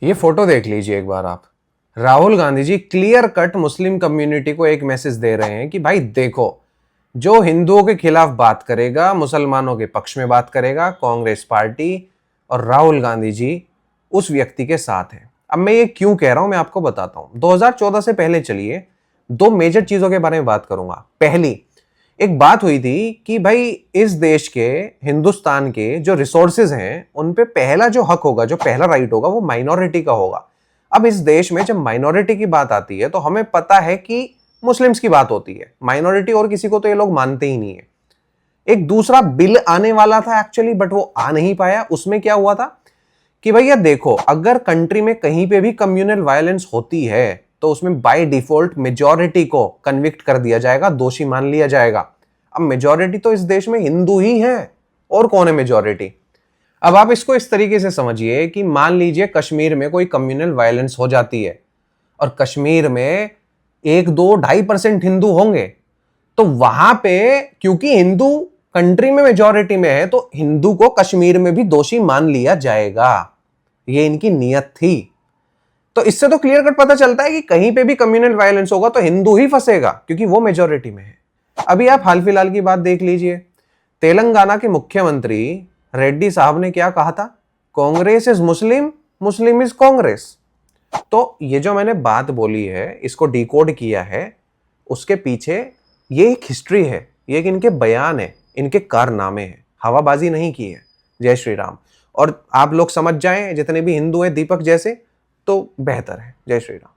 ये फोटो देख लीजिए एक बार आप। Rahul Gandhi ji clear cut Muslim community को एक मैसेज दे रहे हैं कि भाई देखो, जो हिंदुओं के खिलाफ बात करेगा, मुसलमानों के पक्ष में बात करेगा, कांग्रेस पार्टी और राहुल गांधी जी उस व्यक्ति के साथ है। अब मैं ये क्यों कह रहा हूं, मैं आपको बताता हूं। 2014 से पहले चलिए, दो मेजर चीजों के बारे में बात करूंगा। पहली, एक बात हुई थी कि भाई इस देश के, हिंदुस्तान के जो रिसोर्सेज हैं उन पे पहला जो हक होगा, जो पहला राइट होगा, वो माइनॉरिटी का होगा। अब इस देश में जब माइनॉरिटी की बात आती है तो हमें पता है कि मुस्लिम्स की बात होती है, माइनॉरिटी और किसी को तो ये लोग मानते ही नहीं है। एक दूसरा बिल आने वाला था एक्चुअली, बट वो आ नहीं पाया। उसमें क्या हुआ था कि भैया देखो, अगर कंट्री में कहीं पे भी कम्युनल वायलेंस होती है तो उसमें बाय डिफॉल्ट मेजॉरिटी को कन्विक्ट कर दिया जाएगा, दोषी मान लिया जाएगा। अब मेजॉरिटी तो इस देश में हिंदू ही है, और कौन है मेजॉरिटी? अब आप इसको इस तरीके से समझिए कि मान लीजिए कश्मीर में कोई कम्युनल वायलेंस हो जाती है और कश्मीर में 1, 2, 2.5% हिंदू होंगे, तो वहां पे क्योंकि हिंदू कंट्री में मेजॉरिटी में है तो हिंदू को कश्मीर में भी दोषी मान लिया जाएगा। ये इनकी नियत थी। तो इससे तो क्लियर कट पता चलता है कि कहीं पे भी कम्युनल वायलेंस होगा तो हिंदू ही फंसेगा, क्योंकि वो मेजॉरिटी में है। अभी आप हाल फिलहाल की बात देख लीजिए, तेलंगाना के मुख्यमंत्री रेड्डी साहब ने क्या कहा था? Congress is Muslim, Muslim is Congress. तो ये जो मैंने बात बोली है, इसको डिकोड किया है, उसके पीछे ये एक हिस्ट्री है, ये एक इनके बयान है, इनके कारनामे हैं, हवाबाजी नहीं की है। जय श्री राम। और आप लोग समझ जाएं, जितने भी हिंदू हैं दीपक जैसे, तो बेहतर है। जय श्री राम।